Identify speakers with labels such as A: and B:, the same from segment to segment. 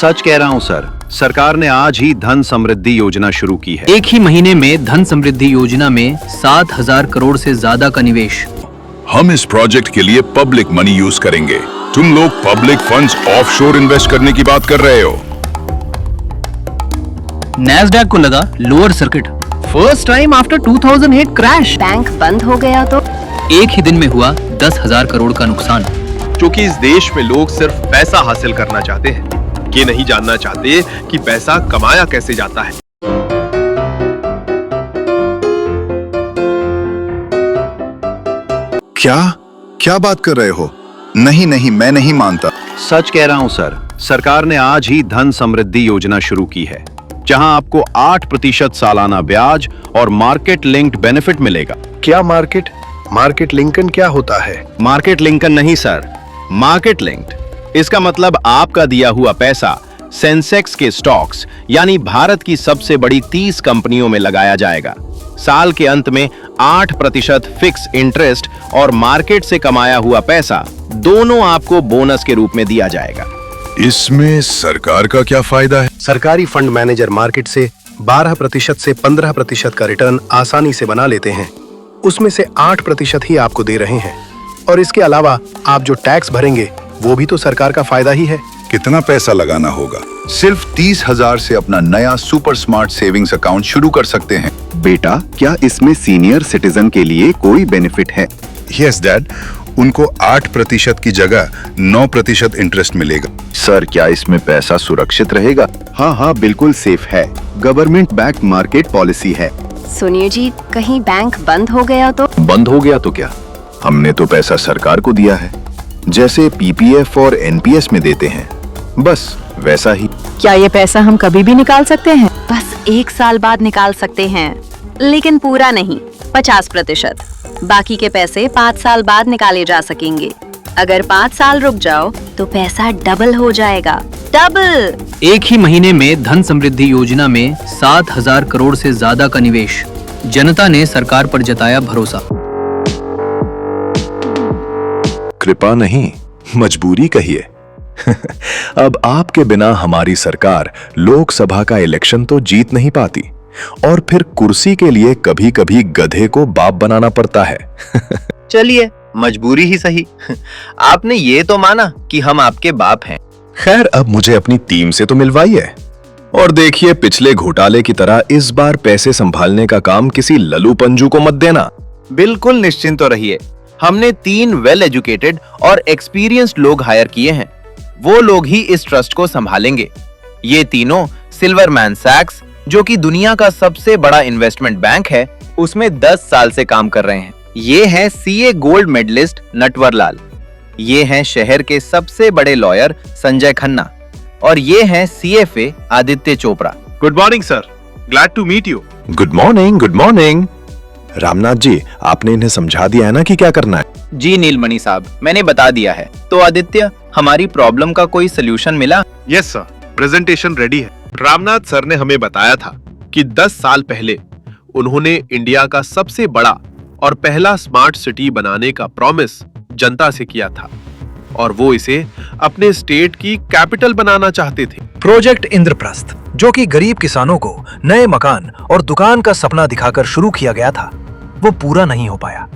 A: सच कह रहा हूं सर, सरकार ने आज ही धन समृद्धि योजना शुरू की है।
B: एक ही महीने में धन समृद्धि योजना में 7,000 करोड़ से ज्यादा का निवेश।
C: हम इस प्रोजेक्ट के लिए पब्लिक मनी यूज करेंगे। तुम लोग पब्लिक फंड्स ऑफशोर इन्वेस्ट करने की बात कर रहे हो।
B: नैस्डैक को लगा lower circuit. First time after 2008 crash.
D: Bank बंद हो गया तो
B: एक ही दिन में हुआ 10,000 करोड़ का नुकसान।
E: क्योंकि इस देश में लोग सिर्फ पैसा हासिल करना चाहते हैं, ये नहीं जानना चाहते कि पैसा कमाया कैसे जाता है।
C: क्या बात कर रहे हो? नहीं नहीं, मैं नहीं मानता।
A: सच कह रहा हूं सर, सरकार ने आज ही धन समृद्धि योजना शुरू की है, जहां आपको 8% सालाना ब्याज और मार्केट लिंक्ड बेनिफिट मिलेगा।
F: क्या मार्केट लिंकन क्या होता है?
A: मार्केट लिंकन नहीं सर, मार्केट लिंक्ड। इसका मतलब आपका दिया हुआ पैसा सेंसेक्स के स्टॉक्स यानी भारत की सबसे बड़ी 30 कंपनियों में लगाया जाएगा। साल के अंत में 8% फिक्स इंटरेस्ट और मार्केट से कमाया हुआ पैसा दोनों आपको बोनस के रूप में दिया जाएगा।
C: इसमें सरकार का क्या फायदा है?
F: सरकारी फंड मैनेजर मार्केट से 12% से 15% का रिटर्न आसानी से बना लेते हैं। उसमें से 8% ही आपको दे रहे हैं, और इसके अलावा आप जो टैक्स भरेंगे वो भी तो सरकार का फायदा ही है।
C: कितना पैसा लगाना होगा? सिर्फ 30,000 से अपना नया सुपर स्मार्ट सेविंग्स अकाउंट शुरू कर सकते हैं।
G: बेटा, क्या इसमें सीनियर सिटीजन के लिए कोई बेनिफिट है?
C: यस डैड, उनको 8% की जगह 9% इंटरेस्ट मिलेगा।
G: सर, क्या इसमें पैसा सुरक्षित रहेगा? हाँ, बिल्कुल सेफ है। गवर्नमेंट बैक मार्केट पॉलिसी है।
D: सुनिए जी, कहीं बैंक बंद हो गया तो?
G: बंद हो गया तो क्या? हमने तो पैसा सरकार को दिया है, जैसे पीपीएफ और एनपीएस में देते हैं, बस वैसा ही।
H: क्या ये पैसा हम कभी भी निकाल सकते हैं?
D: बस 1 साल बाद निकाल सकते हैं, लेकिन पूरा नहीं, 50%। बाकी के पैसे 5 साल बाद निकाले जा सकेंगे। अगर 5 साल रुक जाओ तो पैसा डबल हो जाएगा। डबल!
B: एक ही महीने में धन समृद्धि योजना में 7,000 करोड़ से ज्यादा का निवेश। जनता ने सरकार पर जताया भरोसा।
I: कृपा नहीं, मजबूरी कहिए। अब आपके बिना हमारी सरकार लोकसभा का इलेक्शन तो जीत नहीं पाती, और फिर कुर्सी के लिए कभी कभी गधे को बाप बनाना पड़ता है।
J: चलिए, मजबूरी ही सही। आपने ये तो माना कि हम आपके बाप हैं।
I: खैर, अब मुझे अपनी टीम से तो मिलवाइए, और देखिए पिछले घोटाले की तरह इस बार पैसे संभालने का काम किसी लल्लू पंजू को मत देना।
J: बिल्कुल निश्चिंत तो रहिए, हमने 3 वेल एजुकेटेड और एक्सपीरियंस्ड लोग हायर किए हैं। वो लोग ही इस ट्रस्ट को संभालेंगे। ये तीनों सिल्वरमैन सैक्स, जो कि दुनिया का सबसे बड़ा इन्वेस्टमेंट बैंक है, उसमें 10 साल से काम कर रहे हैं। ये हैं CA gold medallist Natwar Lal, ये हैं शहर के सबसे बड़े लॉयर संजय खन्ना, और ये हैं CFA Aditya Chopra.
E: Good morning sir, glad to meet you.
I: Good morning. Ramnath ji, आपने इन्हें समझा दिया है ना कि क्या करना है?
J: जी नीलमणि साहब, मैंने बता दिया है। तो आदित्य, हमारी प्रॉब्लम का कोई सलूशन मिला?
E: यस सर, प्रेजेंटेशन रेडी है। रामनाथ सर ने हमें बताया था कि 10 साल पहले उन्होंने इंडिया का सबसे बड़ा और पहला स्मार्ट सिटी बनाने का प्रॉमिस जनता से किया था, और वो इसे अपने स्टेट की कैपिटल बनाना चाहते थे।
F: प्रोजेक्ट इंद्रप्रस्थ, जो कि गरीब किसानों को नए मकान और दुकान का सपना दिखाकर शुरू किया गया था, वो पूरा नहीं हो पाया,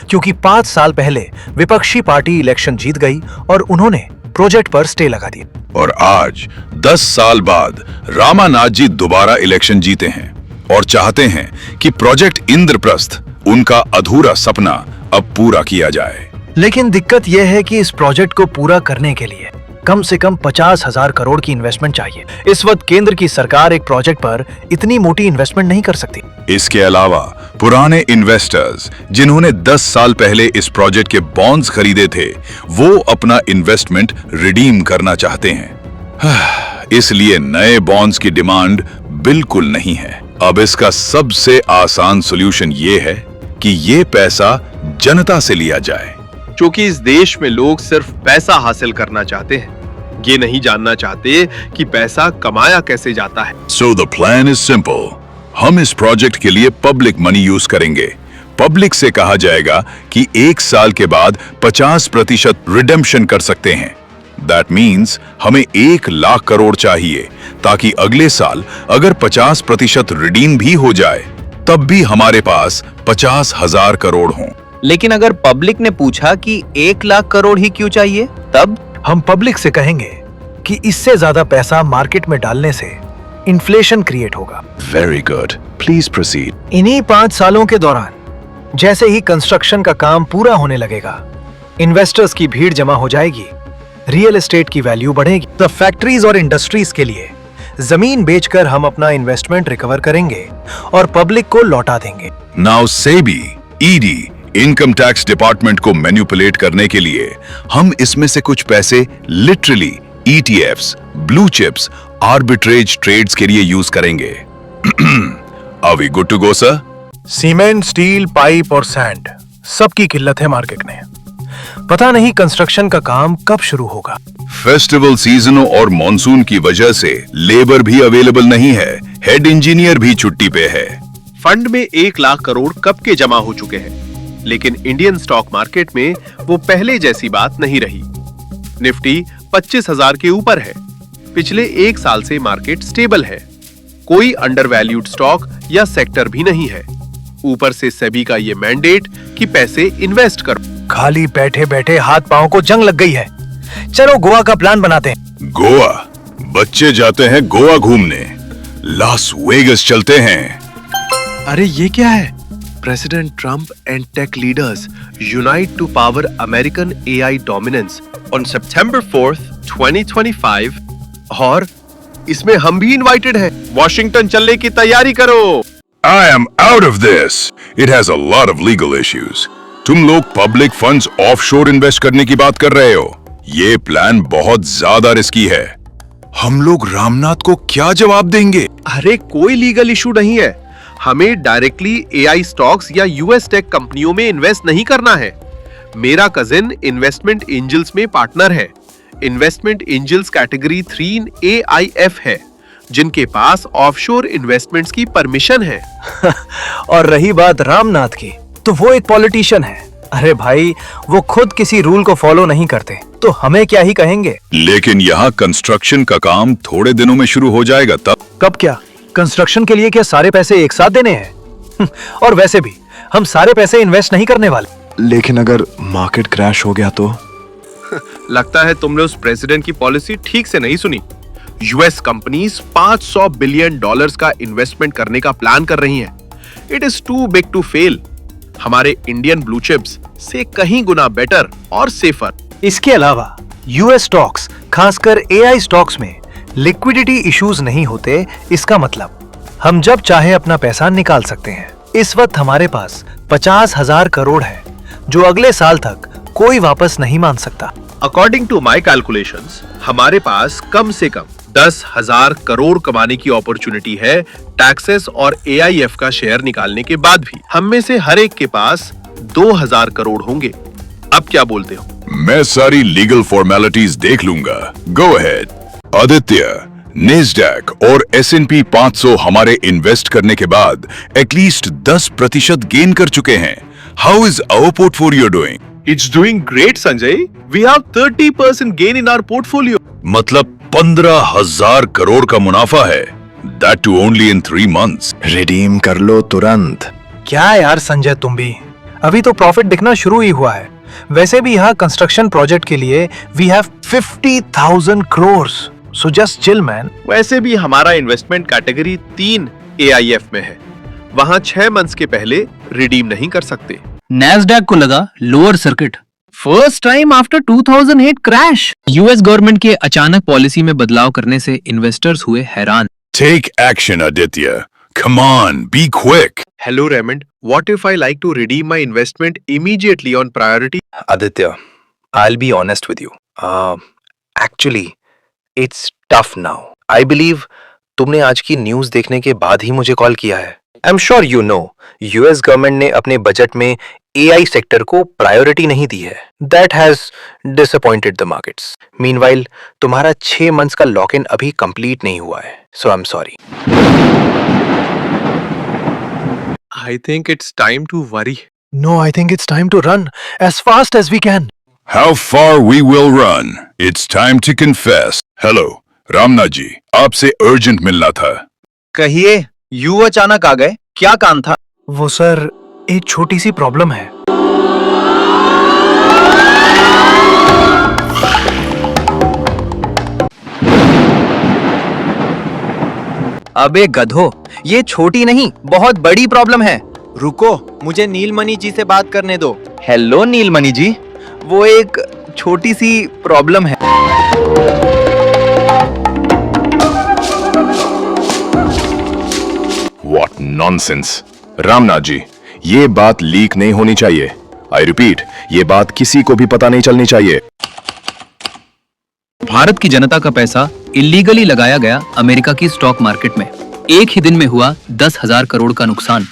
F: क्योंकि 5 साल पहले विपक्षी पार्टी इलेक्शन जीत गई और उन्होंने प्रोजेक्ट पर स्टे लगा दिया।
C: और आज 10 साल बाद रामानाथ जी दोबारा इलेक्शन जीते हैं और चाहते हैं कि प्रोजेक्ट इंद्रप्रस्थ, उनका अधूरा सपना, अब पूरा किया जाए।
F: लेकिन दिक्कत यह है कि इस प्रोजेक्ट को पूरा करने के लिए कम से कम 50,000 करोड़ की इन्वेस्टमेंट चाहिए। इस वक्त केंद्र की सरकार एक प्रोजेक्ट पर इतनी मोटी इन्वेस्टमेंट नहीं कर सकती।
C: इसके अलावा पुराने इन्वेस्टर्स जिन्होंने 10 साल पहले इस प्रोजेक्ट के बॉन्ड्स खरीदे थे, वो अपना इन्वेस्टमेंट रिडीम करना चाहते हैं। इसलिए नए बॉन्ड्स की डिमांड बिल्कुल नहीं है। अब इसका सबसे आसान सॉल्यूशन ये है कि ये पैसा जनता से लिया जाए।
E: क्योंकि इस देश में लोग सिर्फ पैसा हासिल करना चाहते हैं, ये नहीं जानना चाहते कि पैसा कमाया कैसे जाता है।
C: So the plan is simple. हम इस प्रोजेक्ट के लिए पब्लिक मनी यूज करेंगे। पब्लिक से कहा जाएगा कि 1 साल के बाद 50% रिडेम्पशन कर सकते हैं। दैट मीन्स हमें 1 लाख करोड़ चाहिए ताकि अगले साल अगर 50% रिडीम भी हो जाए तब भी हमारे पास 50,000 करोड़ हों।
J: लेकिन अगर पब्लिक ने पूछा कि 1 लाख करोड़ ही क्यों चाहिए, तब
F: हम पब्लिक से कहेंगे कि इससे ज्यादा पैसा मार्केट में डालने से इन्फ्लेशन क्रिएट होगा।
I: Very good, please proceed.
F: इन्हीं 5 सालों के दौरान जैसे ही कंस्ट्रक्शन का काम पूरा होने लगेगा, इन्वेस्टर्स की भीड़ जमा हो जाएगी, रियल एस्टेट की वैल्यू बढ़ेगी। तो फैक्ट्रीज और इंडस्ट्रीज के लिए जमीन बेचकर हम अपना इन्वेस्टमेंट रिकवर करेंगे और पब्लिक को लौटा देंगे।
C: Now SEBI, ED, income tax department को मैनिपुलेट करने के लिए हम इसमें से कुछ पैसे literally ETFs, blue chips, arbitrage trades के लिए यूज करेंगे। Are we good to go, sir?
F: Cement, steel, pipe और सैंड सबकी किल्लत है मार्केट में। पता नहीं कंस्ट्रक्शन का काम कब शुरू होगा।
C: फेस्टिवल सीजनों और मॉनसून की वजह से लेबर भी अवेलेबल नहीं है, हेड इंजीनियर भी छुट्टी पे है।
E: फंड में 1 लाख करोड़ कब के जमा हो चुके हैं, लेकिन इंडियन स्टॉक मार्केट में वो पहले जैसी बात नहीं रही। निफ्टी 25,000 के ऊपर है। पिछले 1 साल से मार्केट स्टेबल है। कोई अंडरवैल्यूड स्टॉक या सेक्टर भी नहीं है। ऊपर से सेबी का ये मैंडेट कि पैसे इन्वेस्ट करो।
F: खाली बैठे बैठे हाथ पांव को जंग लग गई है। चलो गोवा का प्लान बनाते हैं।
C: गोवा? बच्चे जाते हैं गोवा घूमने। लास वेगस चलते हैं।
E: अरे ये क्या है? President Trump and tech leaders unite to power American AI dominance on September 4th, 2025 और इसमें हम भी इनवाइटेड हैं। वॉशिंगटन चलने की तैयारी करो।
C: I am out of this. It has a lot of legal issues. तुम लोग पब्लिक फंड्स ऑफशोर इन्वेस्ट करने की बात कर रहे हो। ये प्लान बहुत ज्यादा रिस्की है। हम लोग रामनाथ को क्या जवाब देंगे?
E: अरे कोई लीगल इशू नहीं है। हमें डायरेक्टली AI स्टॉक्स या US टेक कंपनियों में इन्वेस्ट नहीं करना है। मेरा कजिन इन्वेस्टमेंट एंजल्स में पार्टनर है। इन्वेस्टमेंट एंजल्स कैटेगरी 3 AIF है, जिनके पास ऑफशोर इन्वेस्टमेंट्स की परमिशन है।
F: और रही बात रामनाथ की, तो वो एक पॉलिटिशियन है। अरे भाई, वो खुद किसी रूल को फॉलो नहीं करते, तो हमें क्या ही कहेंगे।
C: लेकिन यहाँ कंस्ट्रक्शन का काम थोड़े दिनों में शुरू हो जाएगा। तब
F: कब? क्या कंस्ट्रक्शन के लिए क्या सारे पैसे एक साथ देने हैं? और वैसे भी हम सारे पैसे इन्वेस्ट नहीं करने वाले।
I: लेकिन अगर मार्केट क्रैश हो गया तो?
E: लगता है तुमने उस प्रेसिडेंट की पॉलिसी ठीक से नहीं सुनी। US कंपनीज $500 बिलियन का इन्वेस्टमेंट करने का प्लान कर रही हैं। It is too big to fail. हमारे इंडियन ब्लू चिप्स से कहीं गुना बेटर और सेफर।
F: इसके अलावा US स्टॉक्स, खासकर AI स्टॉक्स में लिक्विडिटी इश्यूज नहीं होते। इसका मतलब हम जब चाहे अपना पैसा निकाल सकते हैं। इस वक्त हमारे पास 50,000 करोड़ है, जो अगले साल तक कोई वापस नहीं मांग सकता।
E: अकॉर्डिंग टू माई कैलकुलेशंस, हमारे पास कम से कम 10,000 करोड़ कमाने की अपॉर्चुनिटी है टैक्सेस और AIF का शेयर निकालने के बाद भी। हम में से हर एक के पास 2,000 करोड़ होंगे। अब क्या बोलते हो?
C: मैं सारी लीगल फॉर्मेलिटीज देख लूंगा। Go ahead. आदित्य, नेस्डैक और S&P 500 हमारे इन्वेस्ट करने के बाद एटलीस्ट 10% गेन कर चुके हैं। How is our portfolio doing?
E: It's doing great, Sanjay. We have 30% gain in our portfolio.
C: मतलब 15,000 करोड़ का मुनाफा है। That too only in 3 months.
I: Redeem कर लो तुरंत।
F: क्या यार संजय, तुम भी अभी तो प्रॉफिट दिखना शुरू ही हुआ है। वैसे भी यहाँ कंस्ट्रक्शन प्रोजेक्ट के लिए we have 50,000 crores. So just chill, man.
E: वैसे भी हमारा इन्वेस्टमेंट कैटेगरी 3 AIF में है। वहाँ 6 मंथ्स के पहले रिडीम नहीं कर सकते।
B: नैस्डैक को लगा lower circuit. First time after 2008 crash. US government के अचानक पॉलिसी में बदलाव करने से इन्वेस्टर्स हुए हैरान।
C: Take action, Aditya. Come on, be quick.
E: Hello, Raymond. What if I like to redeem my investment immediately on priority?
F: Aditya, I'll be honest with you. Actually, it's tough now. I believe तुमने आज की news देखने के बाद ही मुझे call किया है। I'm sure you know, US government ने अपने बजट में AI सेक्टर को प्रायोरिटी नहीं दी है। That has disappointed the markets. Meanwhile, तुम्हारा 6 मंथ्स का लॉक इन अभी कंप्लीट नहीं हुआ है। So I'm sorry.
E: I think it's time to worry.
F: No, I think it's time to run as fast as we can.
C: How far we will run? It's time to confess. Hello, Ramnath ji, आपसे urgent मिलना था।
J: कहिए, यूं अचानक आ गए, क्या काम था?
F: वो सर, एक छोटी सी प्रॉब्लम है।
J: अबे गधो, ये छोटी नहीं, बहुत बड़ी प्रॉब्लम है। रुको, मुझे नीलमणि जी से बात करने दो। हेलो नीलमणि जी, वो एक छोटी सी प्रॉब्लम है।
I: What nonsense! रामनाथ जी, ये बात लीक नहीं होनी चाहिए। I repeat, ये बात किसी को भी पता नहीं चलनी चाहिए।
B: भारत की जनता का पैसा इलीगली लगाया गया अमेरिका की स्टॉक मार्केट में। एक ही दिन में हुआ 10,000 करोड़ का नुकसान।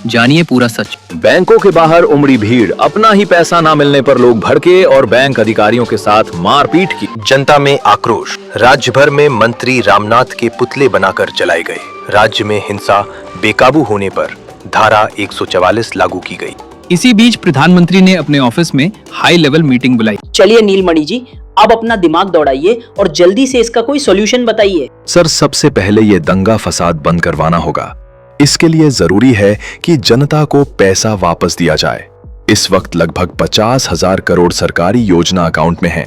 B: जानिए पूरा सच।
F: बैंकों के बाहर उमड़ी भीड़, अपना ही पैसा ना मिलने पर लोग भड़के और बैंक अधिकारियों के साथ मारपीट की। जनता में आक्रोश। राज्य भर में मंत्री रामनाथ के पुतले बनाकर जलाए गए। राज्य में हिंसा बेकाबू होने पर धारा 144 लागू की गई।
B: इसी बीच प्रधानमंत्री ने अपने ऑफिस में हाई लेवल मीटिंग बुलाई।
K: चलिए नीलमणि जी, अब अपना दिमाग दौड़ाइए और जल्दी से इसका कोई सॉल्यूशन बताइए।
I: सर, सबसे पहले ये दंगा फसाद बंद करवाना होगा। इसके लिए जरूरी है कि जनता को पैसा वापस दिया जाए। इस वक्त लगभग 50,000 करोड़ सरकारी योजना अकाउंट में है।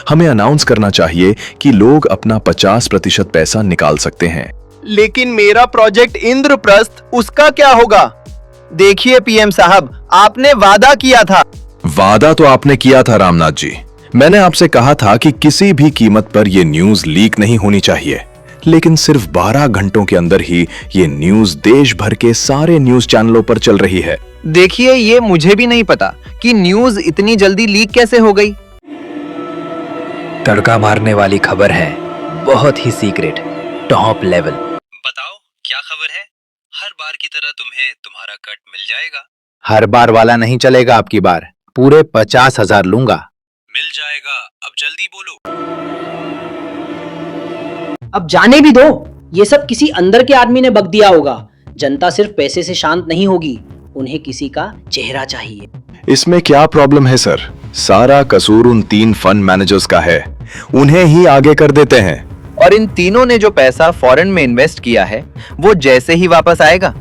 I: हमें अनाउंस करना चाहिए कि लोग अपना 50% पैसा निकाल सकते हैं।
J: लेकिन मेरा प्रोजेक्ट इंद्रप्रस्थ, उसका क्या होगा? देखिए पीएम साहब, आपने वादा किया था।
I: वादा तो आपने किया था रामनाथ जी। मैंने आपसे कहा था कि किसी भी कीमत पर यह न्यूज लीक नहीं होनी चाहिए, लेकिन सिर्फ 12 घंटों के अंदर ही ये न्यूज देश भर के सारे न्यूज चैनलों पर चल रही है।
J: देखिए, ये मुझे भी नहीं पता कि न्यूज इतनी जल्दी लीक कैसे हो गई।
F: तड़का मारने वाली खबर है, बहुत ही सीक्रेट, टॉप लेवल।
B: बताओ क्या खबर है? हर बार की तरह तुम्हें तुम्हारा कट मिल जाएगा।
J: हर बार वाला नहीं चलेगा, आपकी बार पूरे 50,000 लूंगा।
B: मिल जाएगा, अब जल्दी बोलो।
K: अब जाने भी दो, ये सब किसी अंदर के आदमी ने बक दिया होगा। जनता सिर्फ पैसे से शांत नहीं होगी, उन्हें किसी का चेहरा चाहिए।
I: इसमें क्या प्रॉब्लम है सर? सारा कसूर उन 3 फंड मैनेजर्स का है, उन्हें ही आगे कर देते हैं।
J: और इन तीनों ने जो पैसा फॉरेन में इन्वेस्ट किया है, वो जैसे ही वापस आएगा,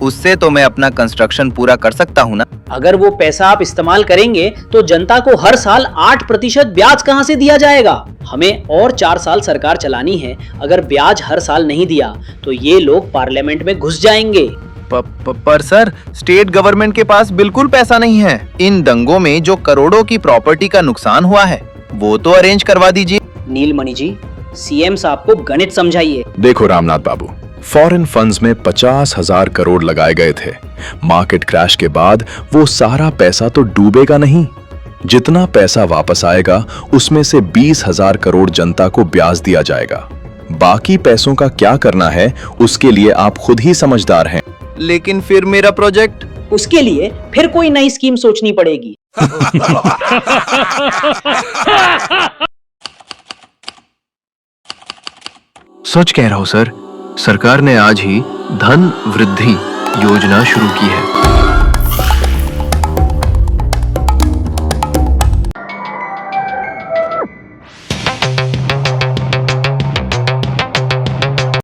J: उससे तो मैं अपना कंस्ट्रक्शन पूरा कर सकता हूँ ना।
K: अगर वो पैसा आप इस्तेमाल करेंगे तो जनता को हर साल 8% ब्याज कहां से दिया जाएगा? हमें और 4 साल सरकार चलानी है। अगर ब्याज हर साल नहीं दिया तो ये लोग पार्लियामेंट में घुस जाएंगे।
J: पर सर, स्टेट गवर्नमेंट के पास बिल्कुल पैसा नहीं है। इन दंगों में जो करोड़ों की प्रॉपर्टी का नुकसान हुआ है, वो तो अरेंज करवा दीजिए।
K: नीलमणि जी, सीएम साहब को गणित समझाइए।
I: देखो रामनाथ बाबू, फॉरेन फंड्स में 50,000 करोड़ लगाए गए थे। मार्केट क्रैश के बाद वो सारा पैसा तो डूबेगा नहीं। जितना पैसा वापस आएगा उसमें से 20,000 करोड़ जनता को ब्याज दिया जाएगा। बाकी पैसों का क्या करना है उसके लिए आप खुद ही समझदार हैं।
J: लेकिन फिर मेरा प्रोजेक्ट?
K: उसके लिए फिर कोई नई स्कीम सोचनी पड़ेगी।
F: सच कह रहा हूं सर, सरकार ने आज ही धन वृद्धि योजना शुरू की है।